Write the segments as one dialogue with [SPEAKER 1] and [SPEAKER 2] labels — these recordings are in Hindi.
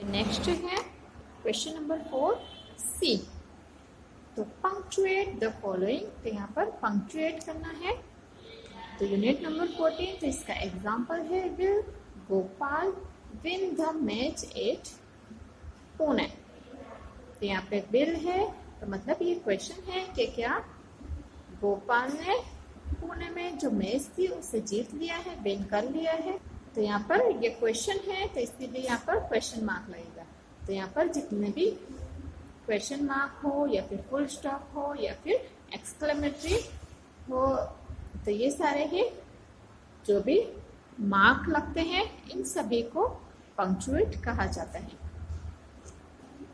[SPEAKER 1] नेक्स्ट है क्वेश्चन नंबर 4 सी। तो पंक्चुएट द फॉलोइंग, तो यहाँ पर पंक्चुएट करना है। तो यूनिट नंबर 14, तो इसका एग्जांपल है will Gopal win the match at Pune. तो यहाँ पे विल है, तो मतलब ये क्वेश्चन है कि क्या गोपाल ने पुणे में जो मैच थी उसे जीत लिया है, विन कर लिया है। तो यहाँ पर ये क्वेश्चन है, तो इसलिए यहाँ पर क्वेश्चन मार्क लगेगा। तो यहाँ पर जितने भी क्वेश्चन मार्क हो या फिर फुल स्टॉप हो या फिर एक्सक्लेमेटरी हो, तो ये सारे ही जो भी मार्क लगते हैं इन सभी को पंक्चुएट कहा जाता है।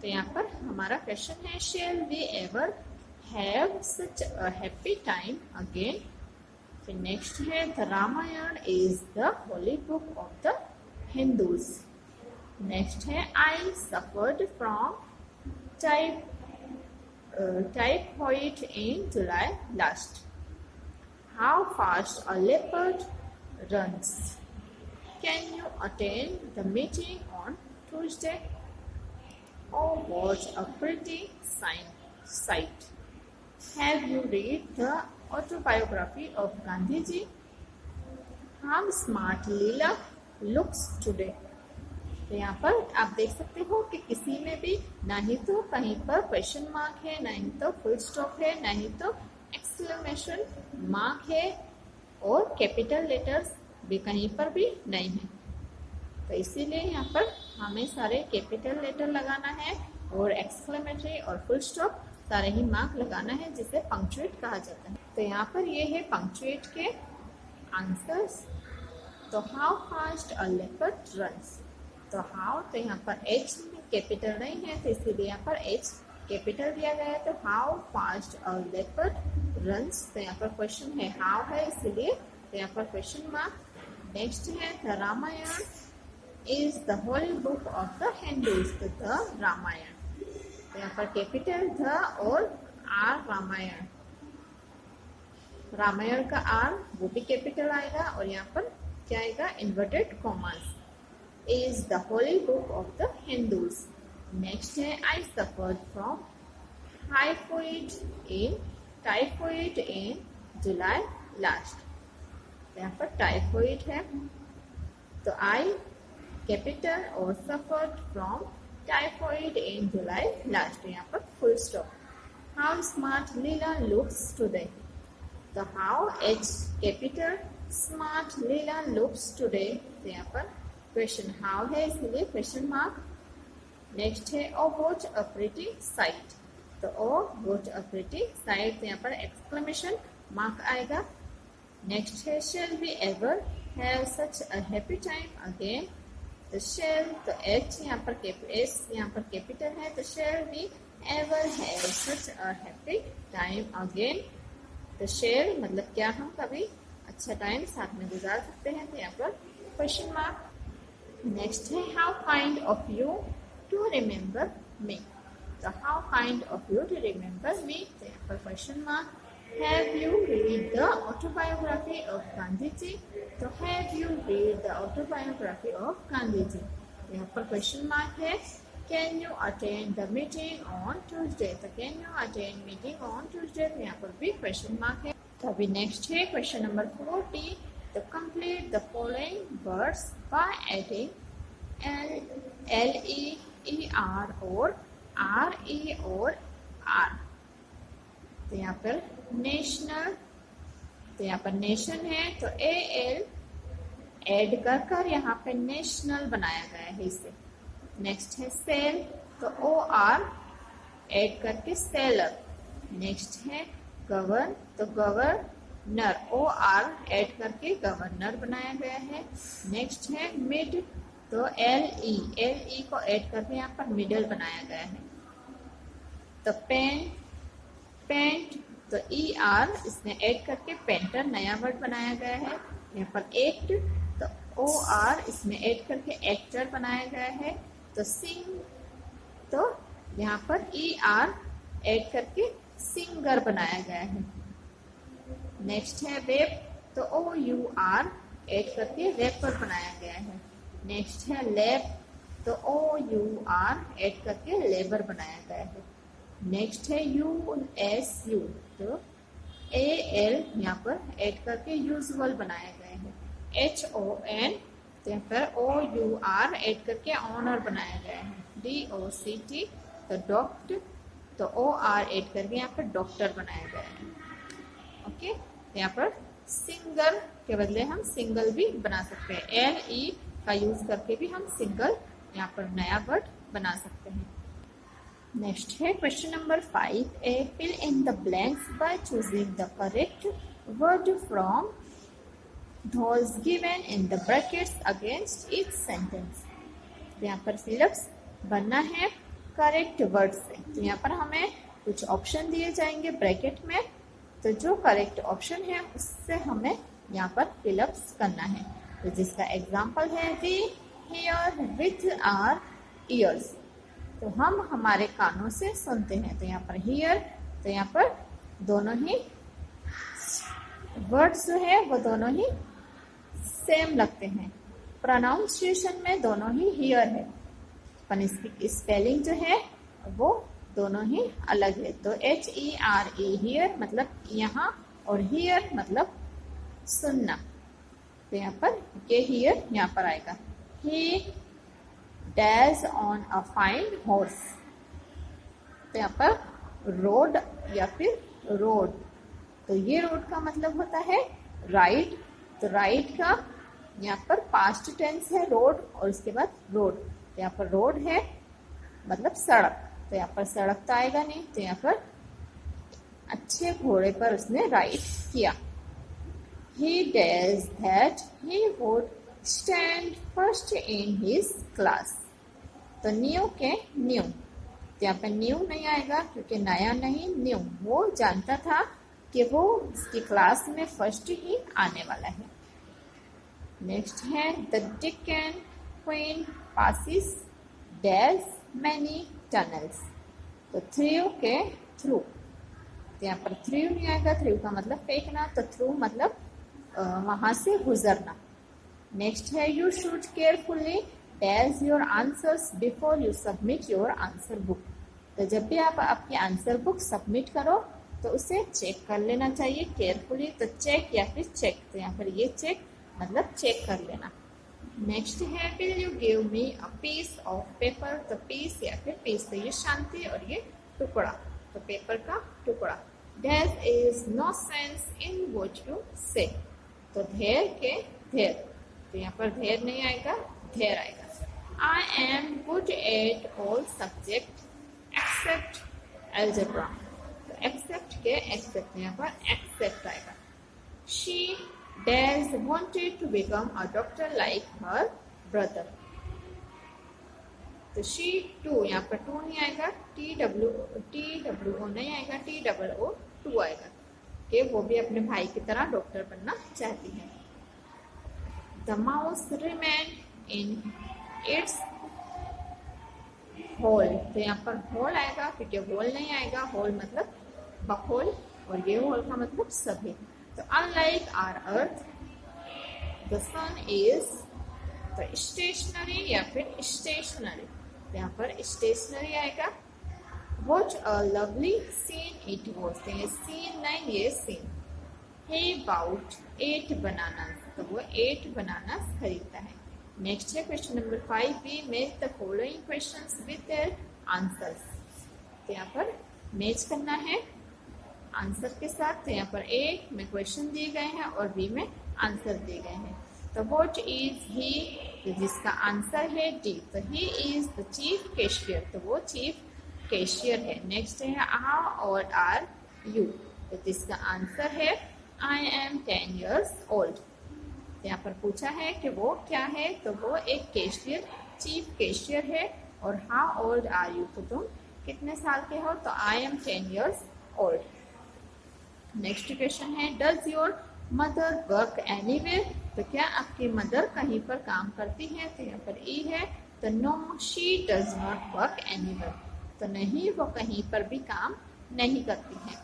[SPEAKER 1] तो यहाँ पर हमारा क्वेश्चन है shall we ever have such a happy time again. फिर नेक्स्ट है the Ramayan is the holy book of the Hindus. Next है I suffered from typhoid in July last. How fast a leopard runs. Can you attend the meeting on Tuesday? Or watch a pretty sight? Have you read the autobiography of Gandhiji? How smart Leela looks today. तो यहाँ पर आप देख सकते हो कि किसी में भी ना ही तो कहीं पर क्वेश्चन मार्क है, ना ही तो फुल स्टॉप है, ना ही तो एक्सक्लेमेशन मार्क है, और कैपिटल लेटर्स भी कहीं पर भी नहीं है। तो इसीलिए यहाँ पर हमें सारे कैपिटल लेटर लगाना है और एक्सक्लेमेटरी और फुल स्टॉप सारे ही मार्क लगाना है, जिसे पंक्चुएट कहा जाता है। तो यहाँ पर ये है पंक्चुएट के आंसर्स। तो how fast a leopard runs. तो हाउ, तो यहाँ पर एच कैपिटल नहीं है, तो इसीलिए यहाँ पर एच कैपिटल दिया गया है। तो how fast a leopard runs, तो यहाँ पर क्वेश्चन है हाउ है, इसीलिए तो यहाँ पर क्वेश्चन मार्क। नेक्स्ट है the Ramayan is the holy book of the Hindus. तो द रामायण, तो यहाँ पर कैपिटल द और आर रामायण, रामायण का आर वो भी कैपिटल आएगा, और यहाँ पर क्या आएगा inverted commas. is the holy book of the Hindus. Next है I suffered from typhoid in July last. यहाँ पर टाइफॉइड है, तो I कैपिटल और suffered from typhoid in July last, यहाँ पर full stop. How smart Leela looks today. तो how H capital, smart Leela looks today, तो यहाँ पर क्वेश्चन हाउ है, इसलिए क्वेश्चन मार्क। नेक्स्ट है O watch a pretty sight. तो O watch a pretty sight, तो यहाँ पर एक्सक्लेमेशन मार्क आएगा। नेक्स्ट है shall we ever have such a happy time again. तो शेल, तो एच यहाँ पर एस यहाँ पर कैपिटल है, तो shall we ever have such a happy time again. तो शेल मतलब क्या हम कभी अच्छा टाइम साथ में गुजार सकते हैं, तो यहाँ पर क्वेश्चन मार्क। नेक्स्ट है how kind of you to remember me. तो how kind of you to remember me, तो यहाँ पर question mark. Have you read the autobiography of Gandhi ji. तो have you read the autobiography of Gandhi ji, तो यहाँ पर क्वेश्चन मार्क है। Can you attend the meeting on Tuesday. तो can you attend meeting on Tuesday, तो यहाँ पर भी क्वेश्चन मार्क है। तो अभी नेक्स्ट है क्वेश्चन नंबर 40। तो complete the following words by adding L-E-E-R और R-E और R। तो यहाँ पर नेशनल, तो यहाँ पर नेशन है, तो A-L ऐड कर यहाँ पे नेशनल बनाया गया है इसे। नेक्स्ट है सेल, तो O-R ऐड करके सेलर। नेक्स्ट है गवर्न, तो गवर्नर, O-R ऐड करके गवर्नर बनाया गया है। नेक्स्ट है मिड, तो L-E को ऐड करके यहाँ पर मिडल बनाया गया है। तो पेंट, तो E-R इसमें ऐड करके पेंटर नया वर्ड बनाया गया है। यहाँ पर एक्ट, तो O-R इसमें ऐड करके एक्टर बनाया गया है। तो सिंग, तो यहाँ पर E-R ऐड करके सिंगर बनाया गया है। नेक्स्ट है वेब, तो O-U-R ऐड करके रैपर बनाया गया है। नेक्स्ट है लैब, तो OUR ऐड करके लेबर बनाया गया है। नेक्स्ट है USU, तो AL यहाँ पर ऐड करके यूजुअल बनाया गया है। HON, तो यहाँ पर OUR ऐड करके ऑनर बनाया गया है। DOCT, तो डॉक्टर, तो OR ऐड करके यहाँ पर डॉक्टर बनाया गया है। ओके, यहाँ पर सिंगल के बदले हम सिंगल भी बना सकते हैं। LE का यूज करके भी हम सिंगल यहाँ पर नया वर्ड बना सकते हैं। नेक्स्ट है question number 5A, fill in the blanks by choosing the correct word from those given in the brackets against each sentence। तो यहाँ पर फिलअप्स बनना है करेक्ट वर्ड से। तो यहाँ पर हमें कुछ ऑप्शन दिए जाएंगे ब्रैकेट में, तो जो करेक्ट ऑप्शन है उससे हमें यहाँ पर फिलअप्स करना है। तो जिसका एग्जाम्पल है we hear with our ears, तो हम हमारे कानों से सुनते हैं। तो यहाँ पर हियर, तो यहाँ पर दोनों ही वर्ड्स जो है वो दोनों ही सेम लगते हैं। प्रोनाउंसिएशन में दोनों ही हियर है, पर इसकी स्पेलिंग जो है वो दोनों ही अलग है। तो HERE हियर मतलब यहाँ, और हियर मतलब सुनना। तो यहाँ पर ये हियर यहाँ पर आएगा। ही dash on a fine horse, तो यहाँ पर रोड या फिर रोड, तो ये रोड का मतलब होता है राइड। तो राइड का यहाँ पर पास्ट टेंस है रोड, और उसके बाद रोड, तो यहाँ पर रोड है मतलब सड़क, तो यहाँ पर सड़क तो आएगा नहीं। तो यहाँ पर अच्छे घोड़े पर उसने राइड किया। He does that he would stand first in his class। तो न्यू के न्यू, तो यहाँ पर न्यू नहीं आएगा क्योंकि नया नहीं, न्यू, वो जानता था कि वो उसकी क्लास में फर्स्ट ही आने वाला है। नेक्स्ट है the Deccan queen passes dash many tunnels, तो थ्रू के थ्रू, तो यहाँ पर थ्रू नहीं आएगा, थ्रू का मतलब फेंकना, तो थ्रू मतलब वहां से गुजरना। नेक्स्ट है you should carefully dash your answers before you submit your answer book, तो जब भी आप आपकी आंसर बुक सबमिट करो तो उसे चेक कर लेना चाहिए केयरफुली। तो चेक या फिर चेक, तो यहाँ पर ये चेक मतलब चेक कर लेना। नेक्स्ट है will you give me a piece of paper, तो पीस या फिर पीस, तो ये शांति और ये टुकड़ा, तो पेपर का टुकड़ा। There is no sense in what you say, तो धेर के धेर, तो यहाँ पर धेर नहीं आएगा, धेर आएगा। I am good at all subjects except algebra, तो except के except, यहाँ पर except आएगा। She does wanted to become a doctor like her brother, तो she टू, यहाँ पर टू नहीं आएगा, TWO नहीं आएगा, TOO आएगा कि वो भी अपने भाई की तरह डॉक्टर बनना चाहती है। The mouse remained in its hole, तो यहाँ पर होल आएगा क्योंकि होल नहीं आएगा, होल मतलब बहोल, और ये होल का मतलब सभी। तो unlike our earth the sun is, तो स्टेशनरी या फिर स्टेशनरी, यहाँ पर स्टेशनरी आएगा। What a lovely scene it was, तो ये सीन नहीं, ये सीन। He bought 8 bananas, तो वो 8 bananas खरीदता है। नेक्स्ट है question number 5B, make the following questions with their answers, तो यहाँ पर मैच करना है आंसर के साथ। तो यहाँ पर ए में क्वेश्चन दिए गए हैं और बी में आंसर दिए गए हैं। तो व्हाट इज ही, तो जिसका आंसर है डी, तो he is the chief cashier, तो वो चीफ कैशियर है। नेक्स्ट है हाउ ओल्ड आर यू, तो जिसका आंसर है आई एम 10 years old। यहाँ पर पूछा है कि वो क्या है, तो वो एक कैशियर, चीफ कैशियर है। और हाउ ओल्ड आर यू, तो तुम कितने साल के हो, तो I am 10 years old। Next question है does your mother work anywhere, तो क्या आपकी मदर कहीं पर काम करती है, तो यहाँ पर ई है। तो no she does not work anywhere, तो नहीं, वो कहीं पर भी काम नहीं करती है।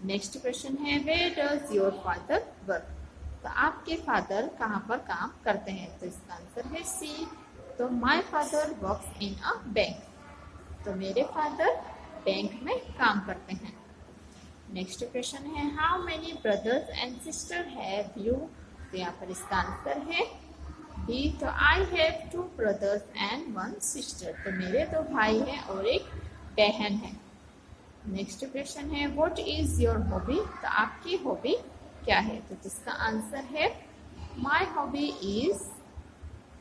[SPEAKER 1] नेक्स्ट क्वेश्चन है where does your father work, तो आपके फादर कहाँ पर काम करते हैं, तो इसका आंसर है सी, तो my father works in a bank, तो मेरे फादर बैंक में काम करते हैं। नेक्स्ट क्वेश्चन है how many brothers and sister have you, तो यहाँ पर इसका आंसर है बी, तो I have 2 brothers and 1 sister, तो मेरे 2 भाई हैं और एक बहन है। नेक्स्ट क्वेश्चन है व्हाट इज योर हॉबी, तो आपकी हॉबी क्या है, तो इसका आंसर है my hobby is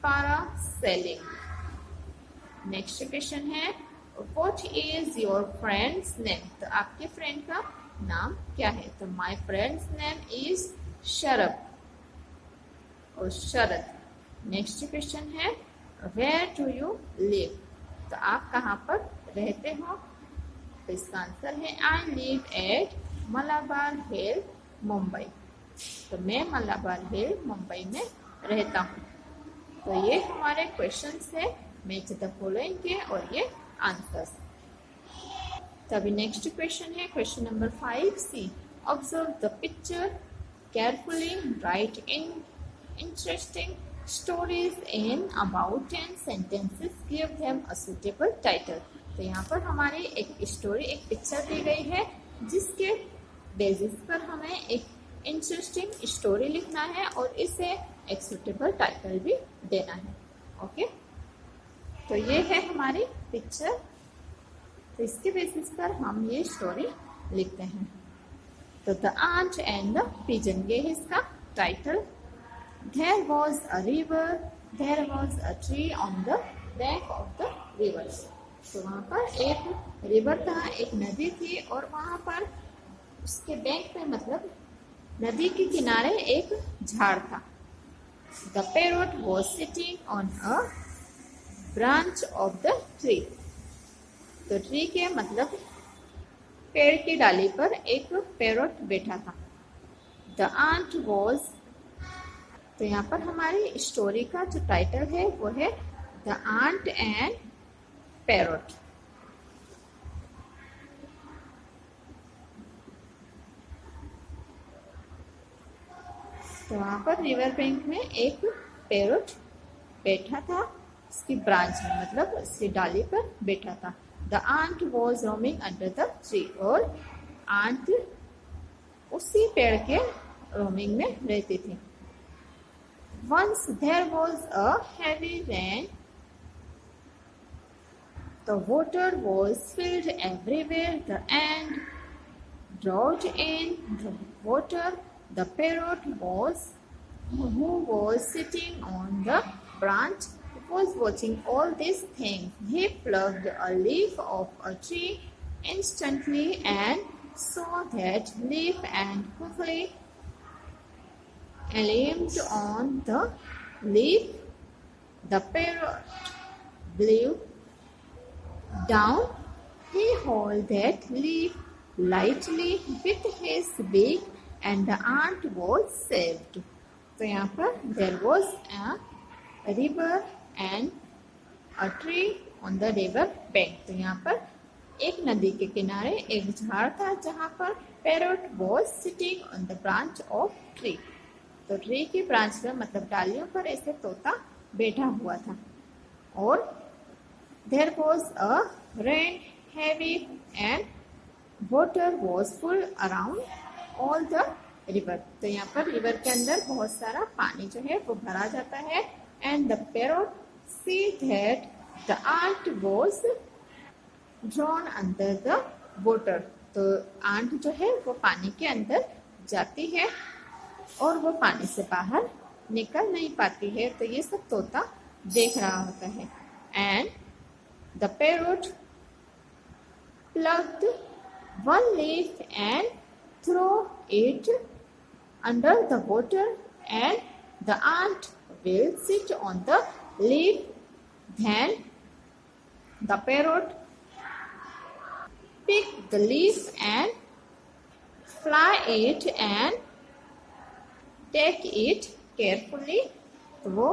[SPEAKER 1] parasailing. Next question है what is your friends name, तो आपके फ्रेंड का नाम क्या है, तो माई फ्रेंड्स नेम इज शरद और शरद। नेक्स्ट क्वेश्चन है वेयर डू यू लिव, तो आप कहाँ पर रहते हो, तो इसका आंसर है आई लिव एट मलाबार हिल मुंबई, तो मैं मलाबार हिल मुंबई में रहता हूँ। तो ये हमारे क्वेश्चंस है मैच द फॉलोइंग के और ये आंसर्स। तो अभी नेक्स्ट क्वेश्चन है question number 5C, observe the picture carefully, right in interesting stories in about 10 sentences, give them a suitable title। तो यहाँ पर हमारी एक स्टोरी, एक पिक्चर दी गई है जिसके बेसिस पर हमें एक इंटरेस्टिंग स्टोरी लिखना है और इसे एक सुटेबल टाइटल भी देना है। ओके, तो ये है हमारी पिक्चर, तो इसके बेसिस पर हम ये स्टोरी लिखते हैं। तो the ant and the pigeon, ये है इसका title. There was a river, there was a tree on the bank of the river। तो वहाँ पर एक रिवर था, एक नदी थी और वहाँ पर उसके बैंक पे मतलब नदी के किनारे एक झाड़ था। The parrot was sitting on a branch of the tree। तो ट्री के मतलब पेड़ की डाली पर एक पैरोट बैठा था। The ant was, तो यहाँ पर हमारी स्टोरी का जो टाइटल है वो है द आंट एंड पैरोट। तो वहाँ पर रिवर बैंक में एक पैरोट बैठा था, उसकी ब्रांच में मतलब उसकी डाली पर बैठा था। The ant was roaming under the tree, और आंट उसी पेड़ के रोमिंग में रहती थी। Once there was a heavy rain, the water was filled everywhere, the ant drowned in the water. The parrot who was sitting on the branch, was watching all these things. He plucked a leaf of a tree instantly and saw that leaf and quickly alighted on the leaf. The parrot blew down. He held that leaf lightly with his beak and the ant was saved। तो यहाँ पर there was a river and a tree on the river bank। तो यहाँ पर एक नदी के किनारे एक झाड़ था जहाँ पर parrot was sitting on the branch of tree। तो ट्री की ब्रांच पर मतलब डालियों पर ऐसे तोता बैठा हुआ था। और there was a rain heavy and water was full around all the river। तो यहाँ पर रिवर के अंदर बहुत सारा पानी जो है वो भरा जाता है। and the parrot see that the ant was drawn under the water। तो आंट जो है वो पानी के अंदर जाती है और वो पानी से बाहर निकल नहीं पाती है। तो ये सब तोता देख रहा होता है। And the parrot plucked one leaf and threw it under the water, and the ant will sit on the leaf. Then the parrot picked the leaf and fly it and take it carefully। तो वो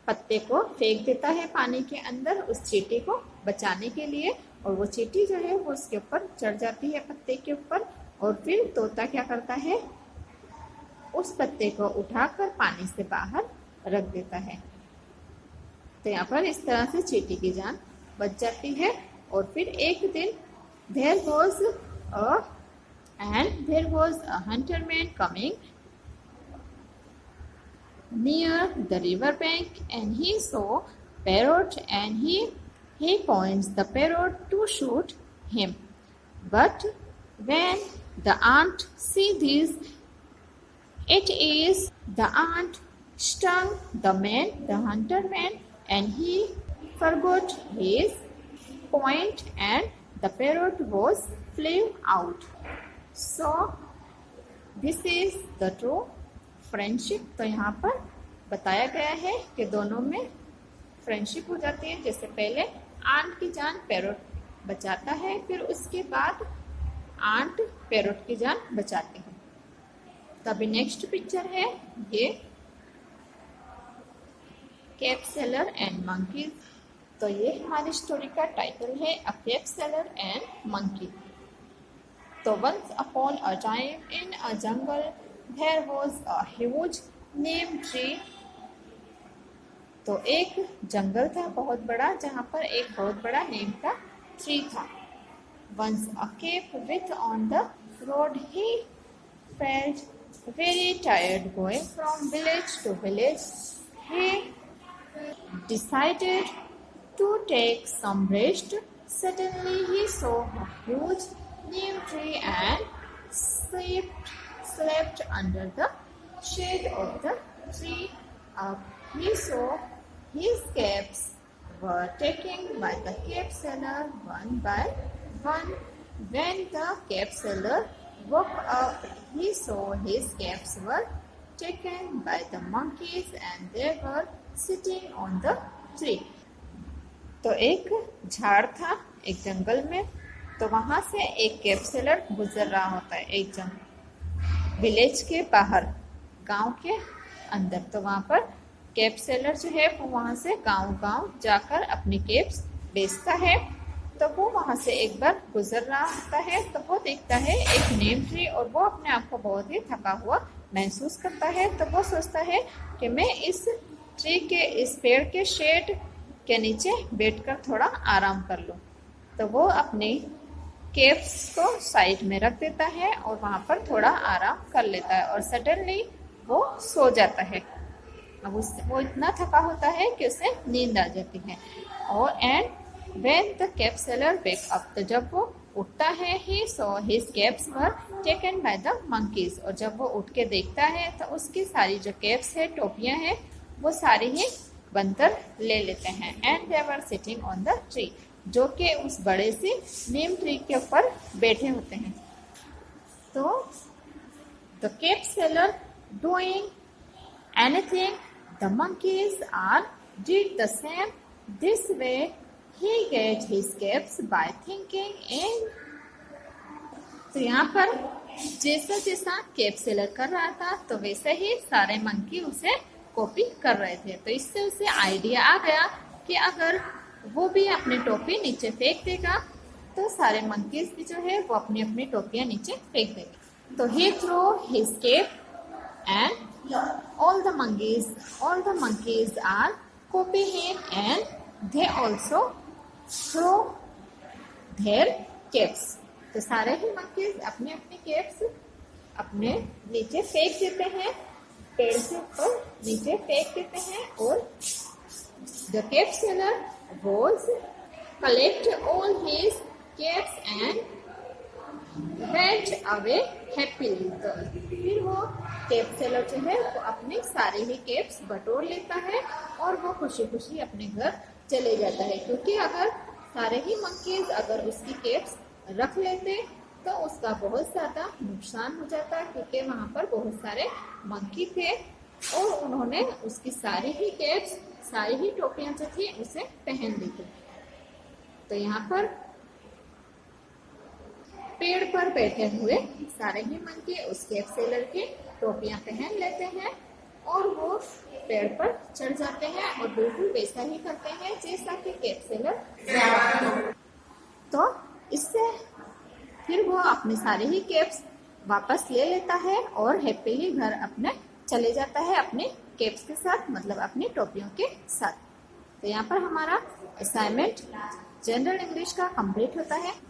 [SPEAKER 1] पत्ते को फेंक देता है पानी के अंदर उस चींटी को बचाने के लिए, और वो चींटी जो है वो उसके ऊपर चढ़ जाती है पत्ते के ऊपर, और फिर तोता क्या करता है उस पत्ते को उठाकर पानी से बाहर रख देता है। तो यहाँ पर इस तरह से चींटी की जान बच जाती है। और फिर एक दिन there was a hunterman coming near the river bank, and he saw parrot, and he points the parrot to shoot him. But when the ant see this, it is the ant stung the hunterman, and he forgot his point, and the parrot was flew out. So this is the true friendship. तो यहाँ पर बताया गया है कि दोनों में फ्रेंडशिप हो जाती है। जैसे पहले आंट की जान पैरोट बचाता है, फिर उसके बाद आंट पैरोट की जान बचाते हैं। तो अभी नेक्स्ट पिक्चर है ये केप सेलर एंड मंकी। तो ये हमारी स्टोरी का टाइटल है, a cap seller and monkey. तो once upon a time in a jungle there was a huge neem tree. तो एक जंगल था बहुत बड़ा, जहाँ पर एक बहुत बड़ा नीम का ट्री था। Once a cap with on the road he felt very tired going from village to village. He decided to take some rest. Suddenly he saw a huge neem tree and slept under the shade of the tree. He saw his caps were taken by the cape seller one by one. When the cape seller woke up, he saw his caps were taken by the monkeys, and they were sitting on the tree. तो एक झाड़ था एक जंगल में, तो वहां से एक केप सेलर गुजर रहा होता है एक विलेज के बाहर, गांव के अंदर। तो वहां पर केप सेलर जो है वो वहां से गांव जाकर अपनी केप्स बेचता है। तो वो वहां से एक बार गुजर रहा होता है, तो वो देखता है एक नीम ट्री, और वो अपने आप को बहुत ही थका हुआ महसूस करता है। तो वो सोचता है कि मैं इस ट्री के, इस पेड़ के शेड के नीचे बैठकर थोड़ा आराम कर लूं। तो वो अपनी केप्स को साइड में रख देता है और वहां पर थोड़ा आराम कर लेता है, और सडनली वो सो जाता है। अब वो इतना थका होता है कि उसे नींद आ जाती है। और and when the cap seller wake up, तो जब वो उठता है, he saw his caps were taken by the monkeys. और जब वो उठ के देखता है तो उसकी सारी जो कैप्स है, टोपियां हैं, वो सारी ही बंदर ले लेते हैं। And they were sitting on the tree, जो कि उस बड़े से नीम ट्री के ऊपर बैठे होते हैं। तो the cap seller doing anything, the monkeys are did the same. This way he get his caps by thinking in। तो यहाँ पर जैसा जैसा केप सेलर कर रहा था, तो वैसे ही सारे मंकी उसे कॉपी कर रहे थे। तो इससे उसे आइडिया आ गया कि अगर वो भी अपनी टोपी नीचे फेंक देगा तो सारे मंकीज भी जो है वो अपनी अपनी टोपियां नीचे फेंक देंगे। तो he threw his cape and all the monkeys are copy him, and they also throw their caps। तो सारे ही मंकीज अपने अपने कैप्स अपने नीचे फेंक देते हैं, पेड़ से ऊपर नीचे फेंक देते हैं। और the cap seller was collect all his caps and went away happily। तो फिर वो केप सेलर जो है वो अपने सारे ही कैप्स बटोर लेता है और वो खुशी खुशी अपने घर चले जाता है। क्योंकि अगर सारे ही मंकीज अगर उसकी कैप्स रख लेते तो उसका बहुत ज्यादा नुकसान हो जाता, क्योंकि वहां पर बहुत सारे मंकी थे और उन्होंने उसकी सारी ही कैप्स, सारी ही टोपियां जो थी उसे पहन ली थी। तो यहाँ पर पेड़ पर बैठे हुए सारे ही मंकी उस केप सेलर की टोपियां पहन लेते हैं और वो पेड़ पर चढ़ जाते हैं और बिल्कुल वैसा ही करते हैं जैसा कि केप सेलर। तो इससे फिर वो अपने सारे ही कैप्स वापस ले लेता है और हैप्पीली घर अपने चले जाता है अपने कैप्स के साथ, मतलब अपनी टोपियों के साथ। तो यहाँ पर हमारा असाइनमेंट जनरल इंग्लिश का कंप्लीट होता है।